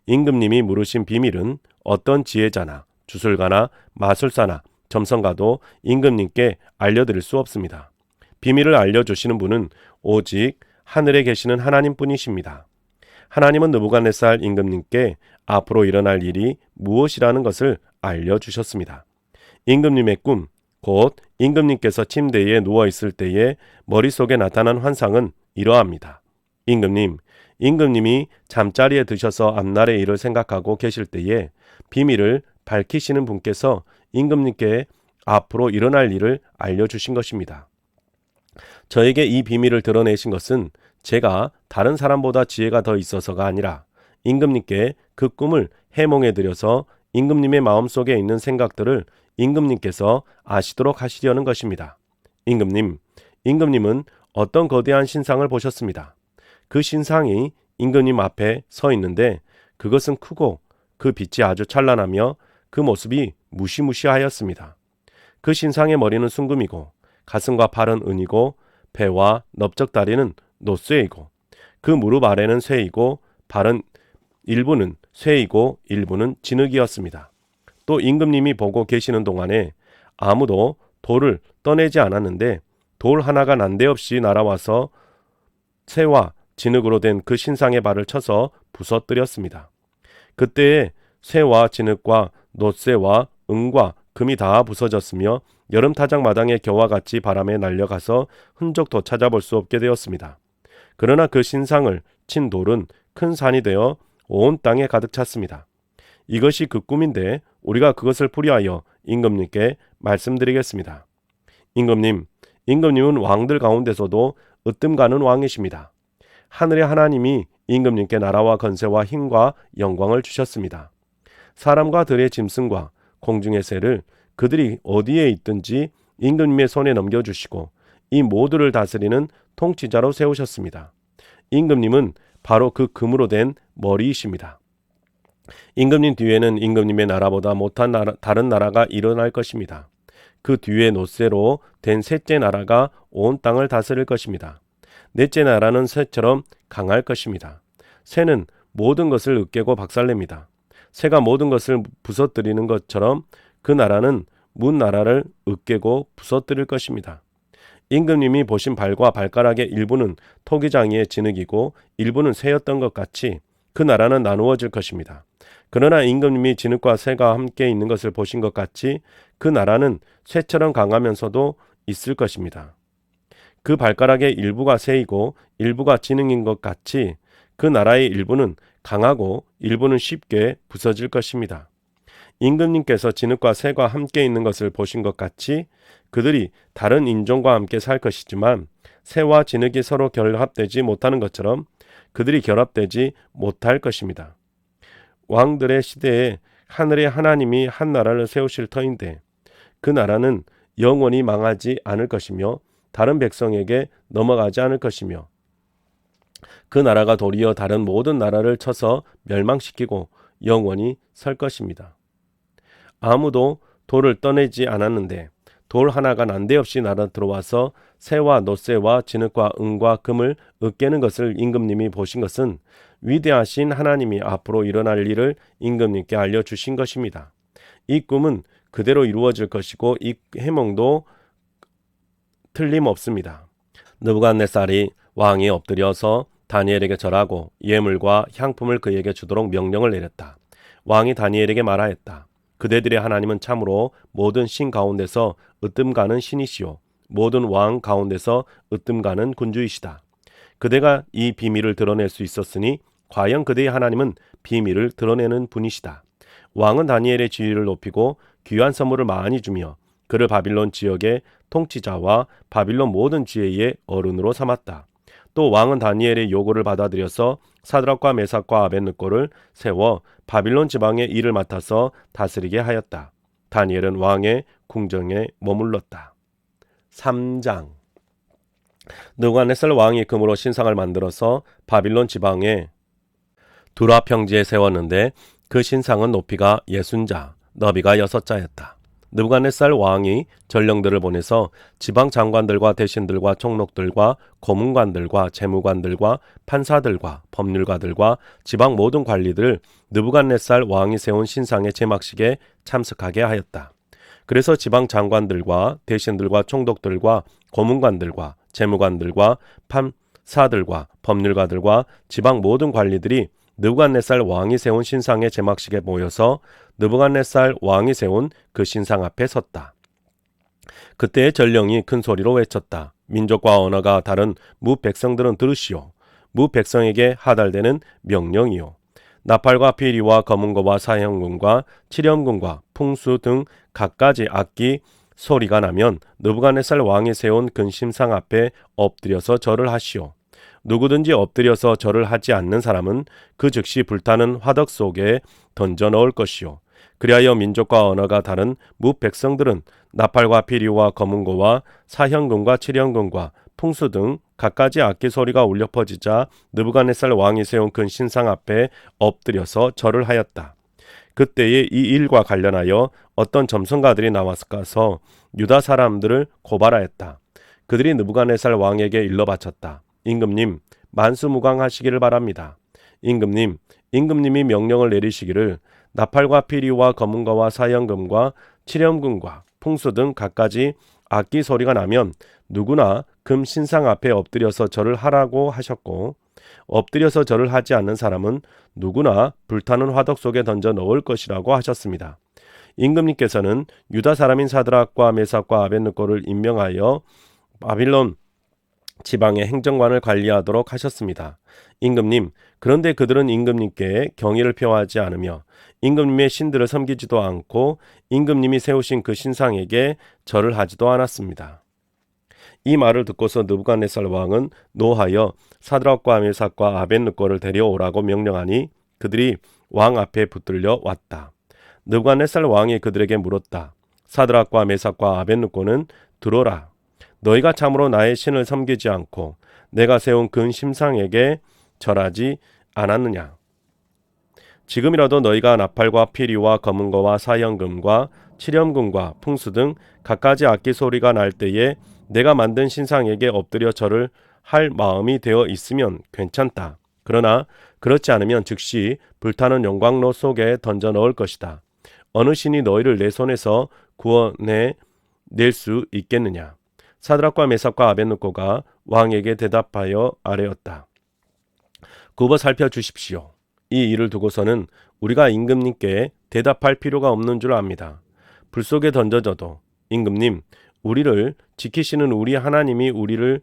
임금님이 물으신 비밀은 어떤 지혜자나 주술가나 마술사나 점성가도 임금님께 알려드릴 수 없습니다. 비밀을 알려주시는 분은 오직 하늘에 계시는 하나님뿐이십니다. 하나님은 느부갓네살 임금님께 앞으로 일어날 일이 무엇이라는 것을 알려주셨습니다. 임금님의 꿈, 곧 임금님께서 침대에 누워있을 때에 머릿속에 나타난 환상은 이러합니다. 임금님이 잠자리에 드셔서 앞날의 일을 생각하고 계실 때에 비밀을 밝히시는 분께서 임금님께 앞으로 일어날 일을 알려주신 것입니다. 저에게 이 비밀을 드러내신 것은 제가 다른 사람보다 지혜가 더 있어서가 아니라 임금님께 그 꿈을 해몽해 드려서 임금님의 마음속에 있는 생각들을 임금님께서 아시도록 하시려는 것입니다. 임금님은 어떤 거대한 신상을 보셨습니다. 그 신상이 임금님 앞에 서 있는데 그것은 크고 그 빛이 아주 찬란하며 그 모습이 무시무시하였습니다. 그 신상의 머리는 순금이고 가슴과 팔은 은이고 배와 넓적다리는 노쇠이고 그 무릎 아래는 쇠이고 발은 일부는 쇠이고 일부는 진흙이었습니다. 또 임금님이 보고 계시는 동안에 아무도 돌을 떠내지 않았는데 돌 하나가 난데없이 날아와서 쇠와 진흙으로 된 그 신상의 발을 쳐서 부서뜨렸습니다. 그때에 쇠와 진흙과 노쇠와 은과 금이 다 부서졌으며 여름 타작 마당의 겨와 같이 바람에 날려가서 흔적도 찾아볼 수 없게 되었습니다. 그러나 그 신상을 친 돌은 큰 산이 되어 온 땅에 가득 찼습니다. 이것이 그 꿈인데 우리가 그것을 풀이하여 임금님께 말씀드리겠습니다. 임금님은 왕들 가운데서도 으뜸가는 왕이십니다. 하늘의 하나님이 임금님께 나라와 건세와 힘과 영광을 주셨습니다. 사람과 들의 짐승과 공중의 새를 그들이 어디에 있든지 임금님의 손에 넘겨주시고 이 모두를 다스리는 통치자로 세우셨습니다. 임금님은 바로 그 금으로 된 머리이십니다. 임금님 뒤에는 임금님의 나라보다 못한 다른 나라가 일어날 것입니다. 그 뒤에 노쇠로 된 셋째 나라가 온 땅을 다스릴 것입니다. 넷째 나라는 쇠처럼 강할 것입니다. 쇠는 모든 것을 으깨고 박살냅니다. 쇠가 모든 것을 부서뜨리는 것처럼 그 나라는 문 나라를 으깨고 부서뜨릴 것입니다. 임금님이 보신 발과 발가락의 일부는 토기장이의 진흙이고 일부는 쇠였던 것 같이 그 나라는 나누어질 것입니다. 그러나 임금님이 진흙과 쇠가 함께 있는 것을 보신 것 같이 그 나라는 쇠처럼 강하면서도 있을 것입니다. 그 발가락의 일부가 쇠이고 일부가 진흙인 것 같이 그 나라의 일부는 강하고 일부는 쉽게 부서질 것입니다. 임금님께서 진흙과 쇠가 함께 있는 것을 보신 것 같이 그들이 다른 인종과 함께 살 것이지만 쇠와 진흙이 서로 결합되지 못하는 것처럼 그들이 결합되지 못할 것입니다. 왕들의 시대에 하늘의 하나님이 한 나라를 세우실 터인데 그 나라는 영원히 망하지 않을 것이며 다른 백성에게 넘어가지 않을 것이며 그 나라가 도리어 다른 모든 나라를 쳐서 멸망시키고 영원히 설 것입니다. 아무도 돌을 떠내지 않았는데 돌 하나가 난데없이 날아 들어와서 쇠와 노쇠와 진흙과 은과 금을 으깨는 것을 임금님이 보신 것은 위대하신 하나님이 앞으로 일어날 일을 임금님께 알려주신 것입니다. 이 꿈은 그대로 이루어질 것이고 이 해몽도 틀림없습니다. 느부갓네살이 왕이 엎드려서 다니엘에게 절하고 예물과 향품을 그에게 주도록 명령을 내렸다. 왕이 다니엘에게 말하였다. 그대들의 하나님은 참으로 모든 신 가운데서 으뜸가는 신이시요 모든 왕 가운데서 으뜸가는 군주이시다. 그대가 이 비밀을 드러낼 수 있었으니 과연 그대의 하나님은 비밀을 드러내는 분이시다. 왕은 다니엘의 지위를 높이고 귀한 선물을 많이 주며 그를 바빌론 지역의 통치자와 바빌론 모든 지혜의 어른으로 삼았다. 또 왕은 다니엘의 요구를 받아들여서 사드락과 메삭과 아벳느고를 세워 바빌론 지방의 일을 맡아서 다스리게 하였다. 다니엘은 왕의 궁정에 머물렀다. 3장 느부갓네살 왕이 금으로 신상을 만들어서 바빌론 지방의 두라 평지에 세웠는데 그 신상은 높이가 60자, 너비가 6자였다. 느부갓네살 왕이 전령들을 보내서 지방 장관들과 대신들과 총독들과 고문관들과 재무관들과 판사들과 법률가들과 지방 모든 관리들을 느부갓네살 왕이 세운 신상의 제막식에 참석하게 하였다. 그래서 지방 장관들과 대신들과 총독들과 고문관들과 재무관들과 판사들과 법률가들과 지방 모든 관리들이 느부갓네살 왕이 세운 신상의 제막식에 모여서 느부갓네살 왕이 세운 그 신상 앞에 섰다. 그때의 전령이 큰 소리로 외쳤다. 민족과 언어가 다른 무 백성들은 들으시오. 무 백성에게 하달되는 명령이요. 나팔과 피리와 검은고와 사형군과 칠형군과 풍수 등 갖가지 악기 소리가 나면 느부갓네살 왕이 세운 큰 신상 앞에 엎드려서 절을 하시오. 누구든지 엎드려서 절을 하지 않는 사람은 그 즉시 불타는 화덕 속에 던져 넣을 것이요. 그리하여 민족과 언어가 다른 무백성들은 나팔과 피리와 검은고와 사형금과 칠형금과 풍수 등 갖가지 악기 소리가 울려 퍼지자 느부갓네살 왕이 세운 큰 신상 앞에 엎드려서 절을 하였다. 그때에 이 일과 관련하여 어떤 점성가들이 나와서 유다 사람들을 고발하였다. 그들이 느부갓네살 왕에게 일러 바쳤다. 임금님, 만수무강하시기를 바랍니다. 임금님이 명령을 내리시기를 나팔과 피리와 검은거와 사형금과 칠형금과 풍수 등 갖가지 악기 소리가 나면 누구나 금 신상 앞에 엎드려서 절을 하라고 하셨고, 엎드려서 절을 하지 않는 사람은 누구나 불타는 화덕 속에 던져 넣을 것이라고 하셨습니다. 임금님께서는 유다 사람인 사드락과 메삭과 아벳느고를 임명하여 바빌론 지방의 행정관을 관리하도록 하셨습니다. 임금님, 그런데 그들은 임금님께 경의를 표하지 않으며 임금님의 신들을 섬기지도 않고 임금님이 세우신 그 신상에게 절을 하지도 않았습니다. 이 말을 듣고서 느부갓네살 왕은 노하여 사드락과 메삭과 아벳느고를 데려오라고 명령하니 그들이 왕 앞에 붙들려 왔다. 느부갓네살 왕이 그들에게 물었다. 사드락과 메삭과 아벳느고는 들어라. 너희가 참으로 나의 신을 섬기지 않고 내가 세운 금 신상에게 절하지 않았느냐? 지금이라도 너희가 나팔과 피리와 검은거와 사형금과 칠형금과 풍수 등 갖가지 악기 소리가 날 때에 내가 만든 신상에게 엎드려 절을 할 마음이 되어 있으면 괜찮다. 그러나 그렇지 않으면 즉시 불타는 용광로 속에 던져 넣을 것이다. 어느 신이 너희를 내 손에서 구원해 낼 수 있겠느냐? 사드락과 메삭과 아벳느고가 왕에게 대답하여 아뢰었다. 굽어 살펴주십시오. 이 일을 두고서는 우리가 임금님께 대답할 필요가 없는 줄 압니다. 불 속에 던져져도 임금님, 우리를 지키시는 우리 하나님이 우리를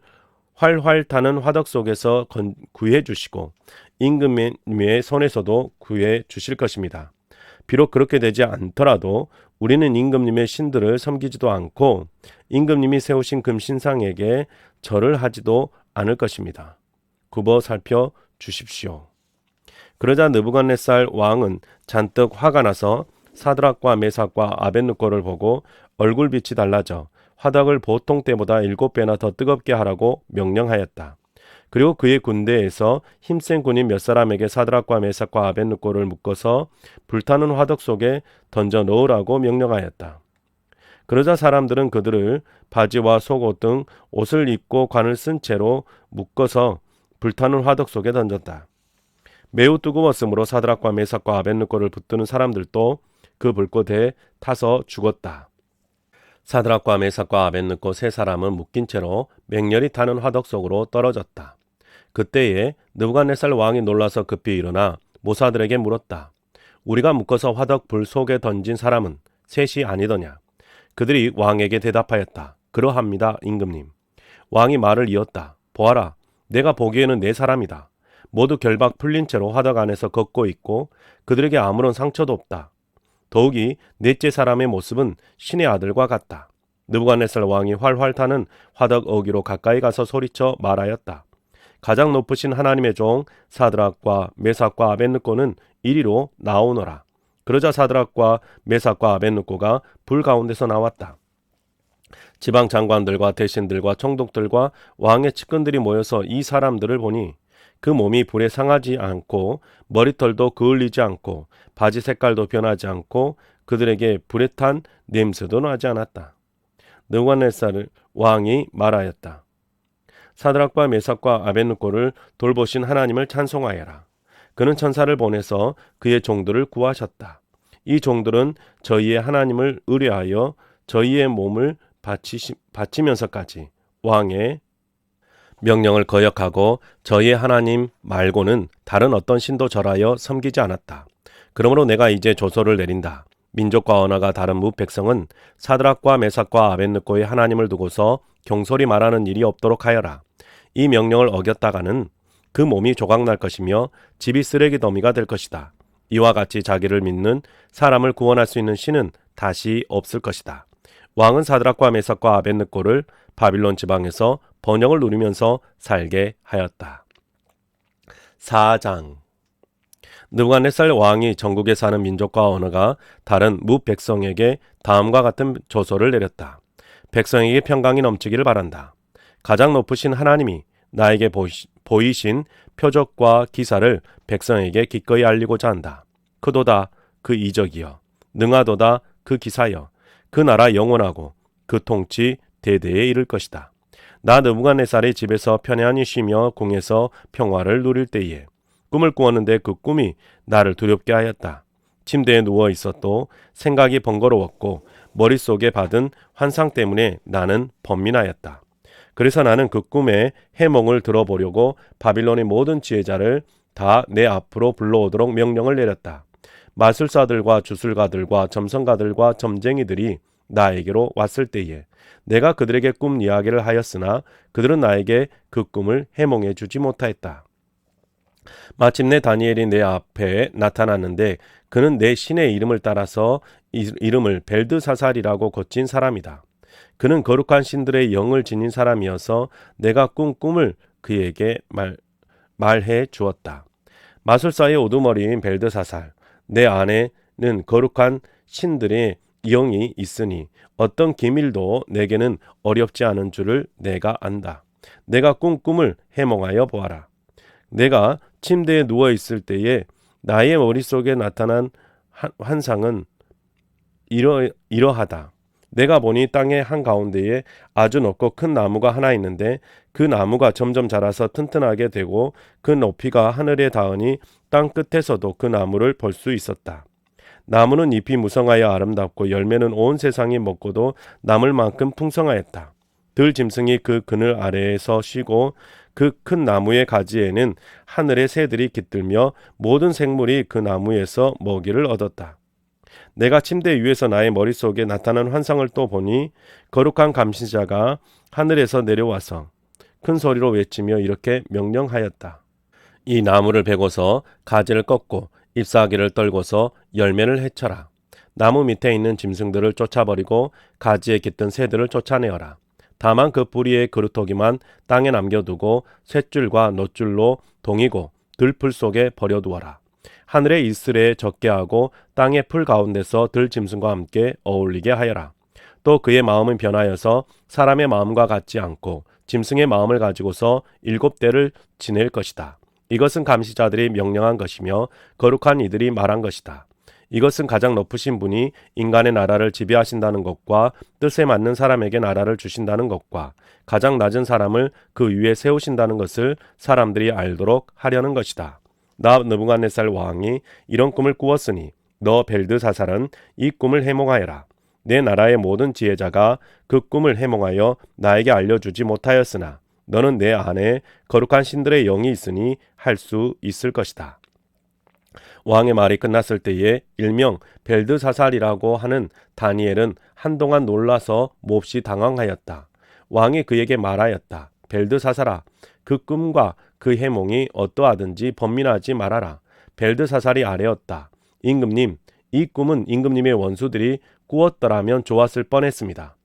활활 타는 화덕 속에서 구해 주시고 임금님의 손에서도 구해 주실 것입니다. 비록 그렇게 되지 않더라도 우리는 임금님의 신들을 섬기지도 않고 임금님이 세우신 금 신상에게 절을 하지도 않을 것입니다. 굽어 살펴 주십시오. 그러자 느부갓네살 왕은 잔뜩 화가 나서 사드락과 메삭과 아벳느고를 보고 얼굴빛이 달라져 화덕을 보통 때보다 7배나 더 뜨겁게 하라고 명령하였다. 그리고 그의 군대에서 힘센 군인 몇 사람에게 사드락과 메삭과 아벳느고를 묶어서 불타는 화덕 속에 던져 넣으라고 명령하였다. 그러자 사람들은 그들을 바지와 속옷 등 옷을 입고 관을 쓴 채로 묶어서 불타는 화덕 속에 던졌다. 매우 뜨거웠으므로 사드락과 메삭과 아벳느고를 붙드는 사람들도 그 불꽃에 타서 죽었다. 사드락과 메삭과 아벳느고 세 사람은 묶인 채로 맹렬히 타는 화덕 속으로 떨어졌다. 그때에 느부갓네살 왕이 놀라서 급히 일어나 모사들에게 물었다. 우리가 묶어서 화덕 불 속에 던진 사람은 셋이 아니더냐? 그들이 왕에게 대답하였다. 그러합니다, 임금님. 왕이 말을 이었다. 보아라, 내가 보기에는 네 사람이다. 모두 결박 풀린 채로 화덕 안에서 걷고 있고 그들에게 아무런 상처도 없다. 더욱이 넷째 사람의 모습은 신의 아들과 같다. 느부갓네살 왕이 활활 타는 화덕 어귀로 가까이 가서 소리쳐 말하였다. 가장 높으신 하나님의 종 사드락과 메삭과 아벳느고는 이리로 나오너라. 그러자 사드락과 메삭과 아벳느고가 불 가운데서 나왔다. 지방 장관들과 대신들과 총독들과 왕의 측근들이 모여서 이 사람들을 보니 그 몸이 불에 상하지 않고 머리털도 그을리지 않고 바지 색깔도 변하지 않고 그들에게 불에 탄 냄새도 나지 않았다. 느부갓네살 왕이 말하였다. 사드락과 메삭과 아벳느고를 돌보신 하나님을 찬송하여라. 그는 천사를 보내서 그의 종들을 구하셨다. 이 종들은 저희의 하나님을 의뢰하여 저희의 몸을 바치면서까지 왕의 명령을 거역하고 저희의 하나님 말고는 다른 어떤 신도 절하여 섬기지 않았다. 그러므로 내가 이제 조서를 내린다. 민족과 언어가 다른 무백성은 사드락과 메삭과 아벳느고의 하나님을 두고서 경솔히 말하는 일이 없도록 하여라. 이 명령을 어겼다가는 그 몸이 조각날 것이며 집이 쓰레기 더미가 될 것이다. 이와 같이 자기를 믿는 사람을 구원할 수 있는 신은 다시 없을 것이다. 왕은 사드락과 메삭과 아벳느고를 바빌론 지방에서 번영을 누리면서 살게 하였다. 4장. 느부갓네살 왕이 전국에 사는 민족과 언어가 다른 무백성에게 다음과 같은 조서를 내렸다. 백성에게 평강이 넘치기를 바란다. 가장 높으신 하나님이 나에게 보이신 표적과 기사를 백성에게 기꺼이 알리고자 한다. 크도다 그 이적이여, 능하도다 그 기사여, 그 나라 영원하고 그 통치 대대에 이를 것이다. 나 느부갓네살의 집에서 편안히 쉬며 궁에서 평화를 누릴 때에 꿈을 꾸었는데 그 꿈이 나를 두렵게 하였다. 침대에 누워 있었도 생각이 번거로웠고 머릿속에 받은 환상 때문에 나는 번민하였다. 그래서 나는 그 꿈의 해몽을 들어보려고 바빌론의 모든 지혜자를 다 내 앞으로 불러오도록 명령을 내렸다. 마술사들과 주술가들과 점성가들과 점쟁이들이 나에게로 왔을 때에 내가 그들에게 꿈 이야기를 하였으나 그들은 나에게 그 꿈을 해몽해 주지 못하였다. 마침내 다니엘이 내 앞에 나타났는데 그는 내 신의 이름을 따라서 이름을 벨드사살이라고 고친 사람이다. 그는 거룩한 신들의 영을 지닌 사람이어서 내가 꾼 꿈을 그에게 말해 주었다. 마술사의 우두머리인 벨드사살, 내 안에는 거룩한 신들의 영이 있으니 어떤 기밀도 내게는 어렵지 않은 줄을 내가 안다. 내가 꾼 꿈을 해몽하여 보아라. 내가 침대에 누워 있을 때에 나의 머릿속에 나타난 환상은 이러하다. 내가 보니 땅의 한가운데에 아주 높고 큰 나무가 하나 있는데 그 나무가 점점 자라서 튼튼하게 되고 그 높이가 하늘에 닿으니 땅 끝에서도 그 나무를 볼 수 있었다. 나무는 잎이 무성하여 아름답고 열매는 온 세상이 먹고도 남을 만큼 풍성하였다. 들짐승이 그 그늘 아래에서 쉬고 그 큰 나무의 가지에는 하늘의 새들이 깃들며 모든 생물이 그 나무에서 먹이를 얻었다. 내가 침대 위에서 나의 머릿속에 나타난 환상을 또 보니 거룩한 감시자가 하늘에서 내려와서 큰 소리로 외치며 이렇게 명령하였다. 이 나무를 베고서 가지를 꺾고 잎사귀를 떨고서 열매를 해쳐라. 나무 밑에 있는 짐승들을 쫓아버리고 가지에 깃든 새들을 쫓아내어라. 다만 그 뿌리의 그루터기만 땅에 남겨두고 쇳줄과 놋줄로 동이고 들풀 속에 버려두어라. 하늘의 이슬에 적게 하고 땅의 풀 가운데서 들짐승과 함께 어울리게 하여라. 또 그의 마음은 변하여서 사람의 마음과 같지 않고 짐승의 마음을 가지고서 7대를 지낼 것이다. 이것은 감시자들이 명령한 것이며 거룩한 이들이 말한 것이다. 이것은 가장 높으신 분이 인간의 나라를 지배하신다는 것과 뜻에 맞는 사람에게 나라를 주신다는 것과 가장 낮은 사람을 그 위에 세우신다는 것을 사람들이 알도록 하려는 것이다. 나 느부갓네살 왕이 이런 꿈을 꾸었으니 너 벨드사살은 이 꿈을 해몽하여라. 내 나라의 모든 지혜자가 그 꿈을 해몽하여 나에게 알려주지 못하였으나 너는 내 안에 거룩한 신들의 영이 있으니 할 수 있을 것이다. 왕의 말이 끝났을 때에 일명 벨드사살이라고 하는 다니엘은 한동안 놀라서 몹시 당황하였다. 왕이 그에게 말하였다. 벨드사살아, 그 꿈과 그 해몽이 어떠하든지 번민하지 말아라. 벨드사살이 아뢰었다. 임금님, 이 꿈은 임금님의 원수들이 꾸었더라면 좋았을 뻔했습니다.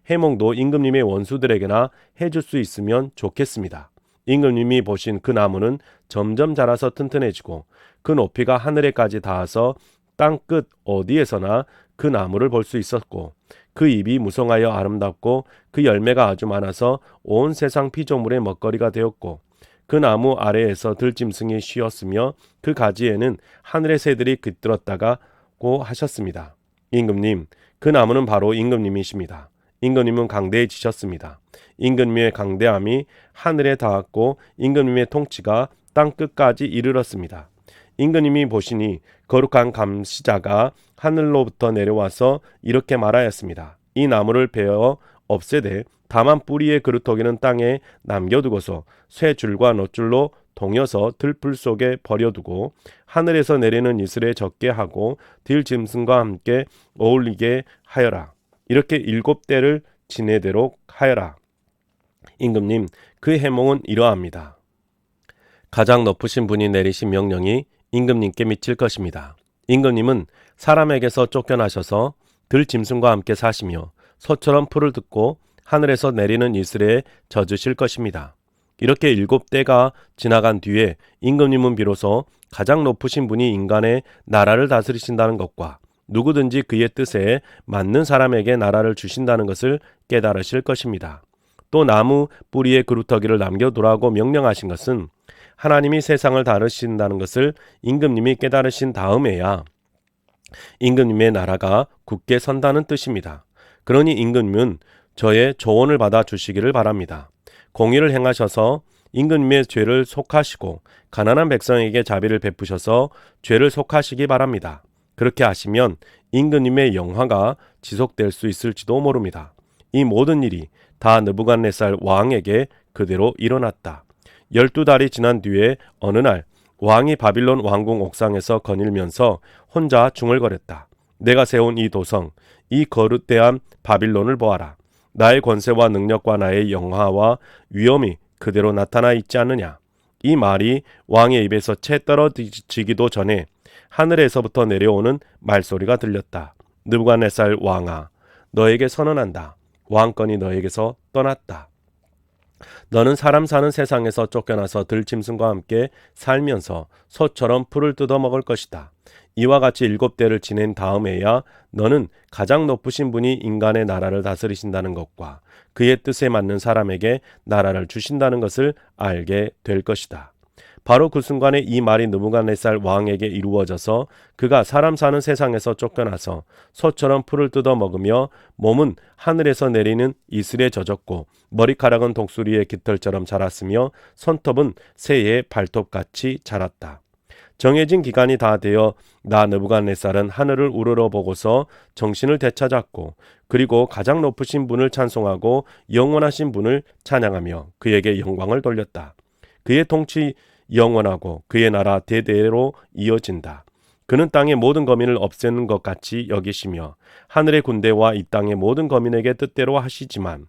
해몽도 임금님의 원수들에게나 해줄 수 있으면 좋겠습니다. 임금님이 보신 그 나무는 점점 자라서 튼튼해지고 그 높이가 하늘에까지 닿아서 땅끝 어디에서나 그 나무를 볼 수 있었고 그 잎이 무성하여 아름답고 그 열매가 아주 많아서 온 세상 피조물의 먹거리가 되었고 그 나무 아래에서 들짐승이 쉬었으며 그 가지에는 하늘의 새들이 깃들었다고 하셨습니다. 임금님, 그 나무는 바로 임금님이십니다. 임금님은 강대해지셨습니다. 임금님의 강대함이 하늘에 닿았고 임금님의 통치가 땅끝까지 이르렀습니다. 임금님이 보시니 거룩한 감시자가 하늘로부터 내려와서 이렇게 말하였습니다. 이 나무를 베어 없애되 다만 뿌리의 그루터기는 땅에 남겨두고서 쇠줄과 놋줄로 동여서 들풀 속에 버려두고 하늘에서 내리는 이슬에 적게 하고 들짐승과 함께 어울리게 하여라. 이렇게 7대를 지내도록 하여라. 임금님, 그 해몽은 이러합니다. 가장 높으신 분이 내리신 명령이 임금님께 미칠 것입니다. 임금님은 사람에게서 쫓겨나셔서 들짐승과 함께 사시며 소처럼 풀을 듣고 하늘에서 내리는 이슬에 젖으실 것입니다. 이렇게 7대가 지나간 뒤에 임금님은 비로소 가장 높으신 분이 인간의 나라를 다스리신다는 것과 누구든지 그의 뜻에 맞는 사람에게 나라를 주신다는 것을 깨달으실 것입니다. 또 나무 뿌리에 그루터기를 남겨두라고 명령하신 것은 하나님이 세상을 다루신다는 것을 임금님이 깨달으신 다음에야 임금님의 나라가 굳게 선다는 뜻입니다. 그러니 임금님은 저의 조언을 받아 주시기를 바랍니다. 공의를 행하셔서 임금님의 죄를 속하시고 가난한 백성에게 자비를 베푸셔서 죄를 속하시기 바랍니다. 그렇게 하시면 임금님의 영화가 지속될 수 있을지도 모릅니다. 이 모든 일이 다 느부갓네살 왕에게 그대로 일어났다. 12달이 지난 뒤에 어느 날 왕이 바빌론 왕궁 옥상에서 거닐면서 혼자 중얼거렸다. 내가 세운 이 도성, 이 거룩대한 바빌론을 보아라. 나의 권세와 능력과 나의 영화와 위엄이 그대로 나타나 있지 않느냐. 이 말이 왕의 입에서 채 떨어지기도 전에 하늘에서부터 내려오는 말소리가 들렸다. 느부갓네살 왕아, 너에게 선언한다. 왕권이 너에게서 떠났다. 너는 사람 사는 세상에서 쫓겨나서 들짐승과 함께 살면서 소처럼 풀을 뜯어먹을 것이다. 이와 같이 7대를 지낸 다음에야 너는 가장 높으신 분이 인간의 나라를 다스리신다는 것과 그의 뜻에 맞는 사람에게 나라를 주신다는 것을 알게 될 것이다. 바로 그 순간에 이 말이 느부갓네살 왕에게 이루어져서 그가 사람 사는 세상에서 쫓겨나서 소처럼 풀을 뜯어먹으며 몸은 하늘에서 내리는 이슬에 젖었고 머리카락은 독수리의 깃털처럼 자랐으며 손톱은 새의 발톱같이 자랐다. 정해진 기간이 다 되어 나 느부갓네살은 하늘을 우러러 보고서 정신을 되찾았고 그리고 가장 높으신 분을 찬송하고 영원하신 분을 찬양하며 그에게 영광을 돌렸다. 그의 통치 영원하고 그의 나라 대대로 이어진다. 그는 땅의 모든 거민을 없애는 것 같이 여기시며 하늘의 군대와 이 땅의 모든 거민에게 뜻대로 하시지만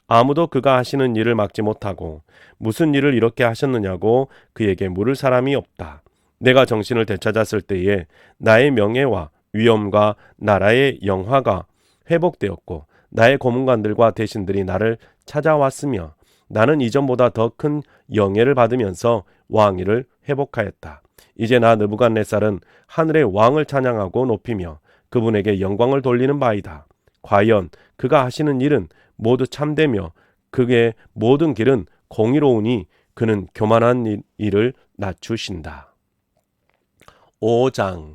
아무도 그가 하시는 일을 막지 못하고 무슨 일을 이렇게 하셨느냐고 그에게 물을 사람이 없다. 내가 정신을 되찾았을 때에 나의 명예와 위엄과 나라의 영화가 회복되었고 나의 고문관들과 대신들이 나를 찾아왔으며 나는 이전보다 더 큰 영예를 받으면서 왕위를 회복하였다. 이제 나 느부갓네살은 하늘의 왕을 찬양하고 높이며 그분에게 영광을 돌리는 바이다. 과연 그가 하시는 일은 모두 참되며 그의 모든 길은 공의로우니 그는 교만한 일을 낮추신다. 5장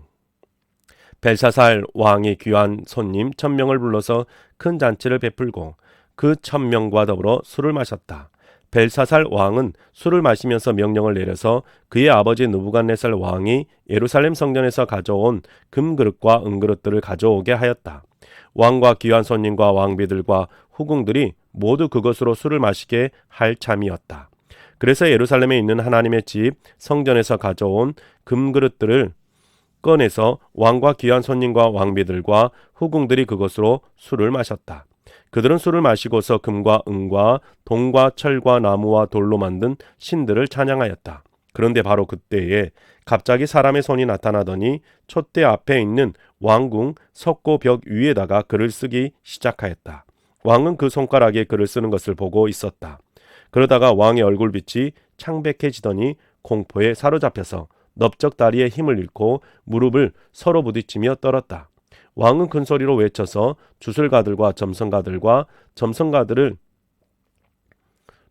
벨사살 왕이 귀한 손님 1000명을 불러서 큰 잔치를 베풀고 그 1000명과 더불어 술을 마셨다. 벨사살 왕은 술을 마시면서 명령을 내려서 그의 아버지 느부갓네살 왕이 예루살렘 성전에서 가져온 금그릇과 은그릇들을 가져오게 하였다. 왕과 귀한 손님과 왕비들과 후궁들이 모두 그것으로 술을 마시게 할 참이었다. 그래서 예루살렘에 있는 하나님의 집 성전에서 가져온 금그릇들을 꺼내서 왕과 귀한 손님과 왕비들과 후궁들이 그것으로 술을 마셨다. 그들은 술을 마시고서 금과 은과 동과 철과 나무와 돌로 만든 신들을 찬양하였다. 그런데 바로 그때에 갑자기 사람의 손이 나타나더니 촛대 앞에 있는 왕궁 석고 벽 위에다가 글을 쓰기 시작하였다. 왕은 그 손가락에 글을 쓰는 것을 보고 있었다. 그러다가 왕의 얼굴빛이 창백해지더니 공포에 사로잡혀서 넓적 다리에 힘을 잃고 무릎을 서로 부딪히며 떨었다. 왕은 큰 소리로 외쳐서 주술가들과 점성가들을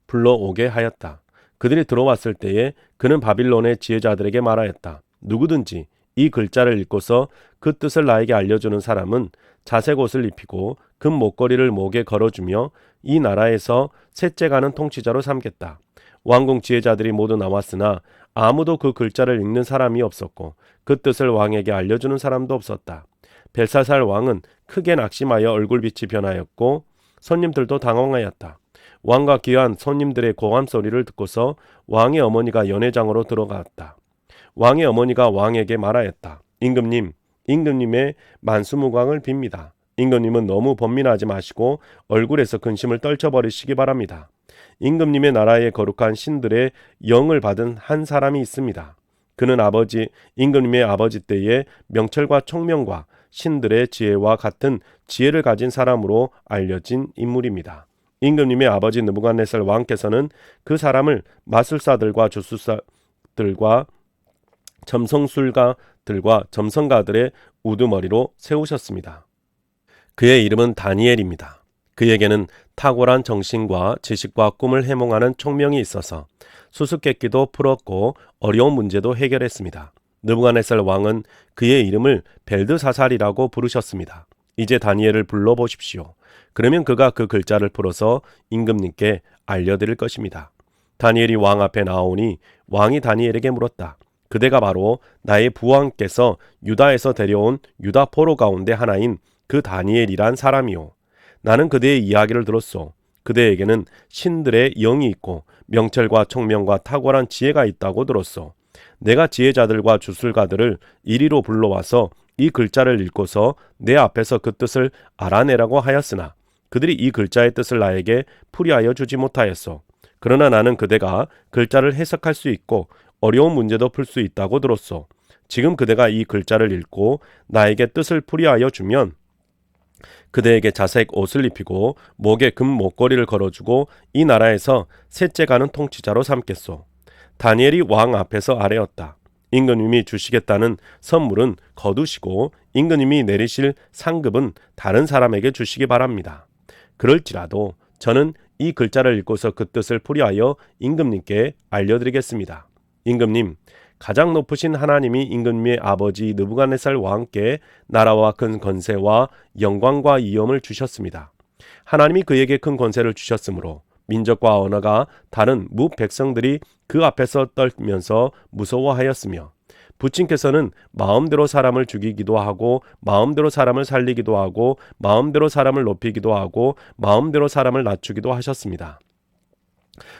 불러오게 하였다. 그들이 들어왔을 때에 그는 바빌론의 지혜자들에게 말하였다. 누구든지 이 글자를 읽고서 그 뜻을 나에게 알려주는 사람은 자색 옷을 입히고 금 목걸이를 목에 걸어주며 이 나라에서 셋째 가는 통치자로 삼겠다. 왕궁 지혜자들이 모두 나왔으나 아무도 그 글자를 읽는 사람이 없었고 그 뜻을 왕에게 알려주는 사람도 없었다. 벨사살 왕은 크게 낙심하여 얼굴빛이 변하였고 손님들도 당황하였다. 왕과 귀한 손님들의 고함 소리를 듣고서 왕의 어머니가 연회장으로 들어갔다. 왕의 어머니가 왕에게 말하였다. 임금님의 만수무강을 빕니다. 임금님은 너무 번민하지 마시고 얼굴에서 근심을 떨쳐버리시기 바랍니다. 임금님의 나라의 거룩한 신들의 영을 받은 한 사람이 있습니다. 그는 임금님의 아버지 때의 명철과 총명과 신들의 지혜와 같은 지혜를 가진 사람으로 알려진 인물입니다. 임금님의 아버지 느부갓네살 왕께서는 그 사람을 마술사들과 주술사들과 점성술가들과 점성가들의 우두머리로 세우셨습니다. 그의 이름은 다니엘입니다. 그에게는 탁월한 정신과 지식과 꿈을 해몽하는 총명이 있어서 수수께끼도 풀었고 어려운 문제도 해결했습니다. 느부갓네살 왕은 그의 이름을 벨드사살이라고 부르셨습니다. 이제 다니엘을 불러보십시오. 그러면 그가 그 글자를 풀어서 임금님께 알려드릴 것입니다. 다니엘이 왕 앞에 나오니 왕이 다니엘에게 물었다. 그대가 바로 나의 부왕께서 유다에서 데려온 유다 포로 가운데 하나인 그 다니엘이란 사람이요. 나는 그대의 이야기를 들었소. 그대에게는 신들의 영이 있고 명철과 총명과 탁월한 지혜가 있다고 들었소. 내가 지혜자들과 주술가들을 이리로 불러와서 이 글자를 읽고서 내 앞에서 그 뜻을 알아내라고 하였으나 그들이 이 글자의 뜻을 나에게 풀이하여 주지 못하였소. 그러나 나는 그대가 글자를 해석할 수 있고 어려운 문제도 풀 수 있다고 들었소. 지금 그대가 이 글자를 읽고 나에게 뜻을 풀이하여 주면 그대에게 자색 옷을 입히고 목에 금 목걸이를 걸어주고 이 나라에서 셋째 가는 통치자로 삼겠소. 다니엘이 왕 앞에서 아뢰었다. 임금님이 주시겠다는 선물은 거두시고 임금님이 내리실 상급은 다른 사람에게 주시기 바랍니다. 그럴지라도 저는 이 글자를 읽고서 그 뜻을 풀이하여 임금님께 알려드리겠습니다. 임금님, 가장 높으신 하나님이 임금님의 아버지 느부갓네살 왕께 나라와 큰 권세와 영광과 위엄을 주셨습니다. 하나님이 그에게 큰 권세를 주셨으므로 민족과 언어가 다른 무 백성들이 그 앞에서 떨면서 무서워하였으며 부친께서는 마음대로 사람을 죽이기도 하고 마음대로 사람을 살리기도 하고 마음대로 사람을 높이기도 하고 마음대로 사람을 낮추기도 하셨습니다.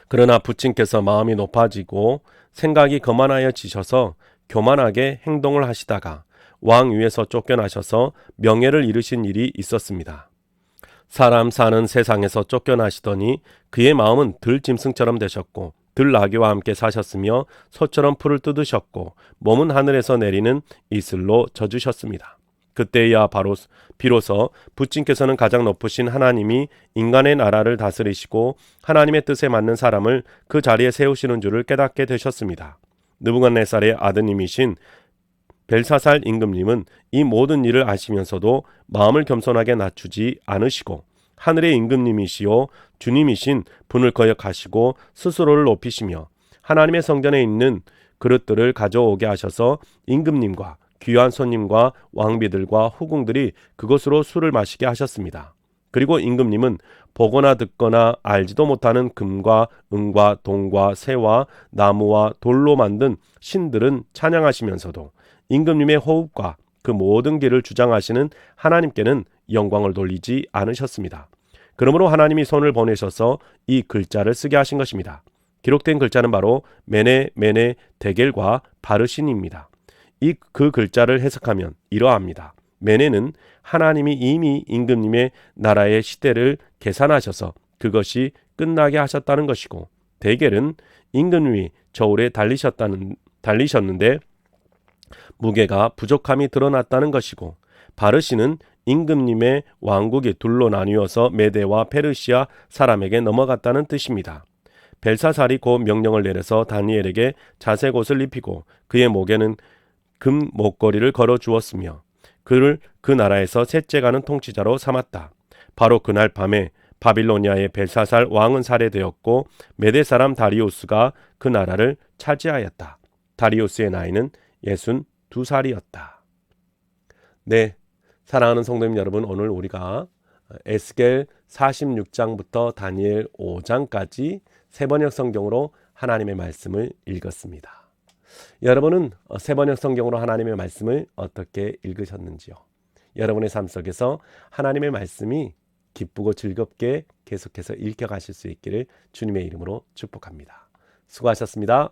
그러나 부친께서 마음이 높아지고 생각이 거만하여지셔서 교만하게 행동을 하시다가 왕 위에서 쫓겨나셔서 명예를 잃으신 일이 있었습니다. 사람 사는 세상에서 쫓겨나시더니 그의 마음은 들짐승처럼 되셨고 들나귀와 함께 사셨으며 소처럼 풀을 뜯으셨고 몸은 하늘에서 내리는 이슬로 젖으셨습니다. 그때야 비로소 부친께서는 가장 높으신 하나님이 인간의 나라를 다스리시고 하나님의 뜻에 맞는 사람을 그 자리에 세우시는 줄을 깨닫게 되셨습니다. 느부갓네살의 아드님이신 벨사살 임금님은 이 모든 일을 아시면서도 마음을 겸손하게 낮추지 않으시고 하늘의 임금님이시요 주님이신 분을 거역하시고 스스로를 높이시며 하나님의 성전에 있는 그릇들을 가져오게 하셔서 임금님과 귀한 손님과 왕비들과 후궁들이 그것으로 술을 마시게 하셨습니다. 그리고 임금님은 보거나 듣거나 알지도 못하는 금과 은과 동과 새와 나무와 돌로 만든 신들은 찬양하시면서도 임금님의 호흡과 그 모든 길을 주장하시는 하나님께는 영광을 돌리지 않으셨습니다. 그러므로 하나님이 손을 보내셔서 이 글자를 쓰게 하신 것입니다. 기록된 글자는 바로 메네 데겔과 바르신입니다. 그 글자를 해석하면 이러합니다. 메네는 하나님이 이미 임금님의 나라의 시대를 계산하셔서 그것이 끝나게 하셨다는 것이고, 데겔은 임금님이 저울에 달리셨는데 무게가 부족함이 드러났다는 것이고, 바르신은 임금님의 왕국이 둘로 나뉘어서 메대와 페르시아 사람에게 넘어갔다는 뜻입니다. 벨사살이 곧 명령을 내려서 다니엘에게 자색 옷을 입히고 그의 목에는 금 목걸이를 걸어 주었으며 그를 그 나라에서 셋째 가는 통치자로 삼았다. 바로 그날 밤에 바빌로니아의 벨사살 왕은 살해되었고 메대 사람 다리우스가 그 나라를 차지하였다. 다리우스의 나이는 62살이었다. 네, 사랑하는 성도님 여러분, 오늘 우리가 에스겔 46장부터 다니엘 5장까지 세번역 성경으로 하나님의 말씀을 읽었습니다. 여러분은 세번역 성경으로 하나님의 말씀을 어떻게 읽으셨는지요? 여러분의 삶 속에서 하나님의 말씀이 기쁘고 즐겁게 계속해서 읽혀가실 수 있기를 주님의 이름으로 축복합니다. 수고하셨습니다.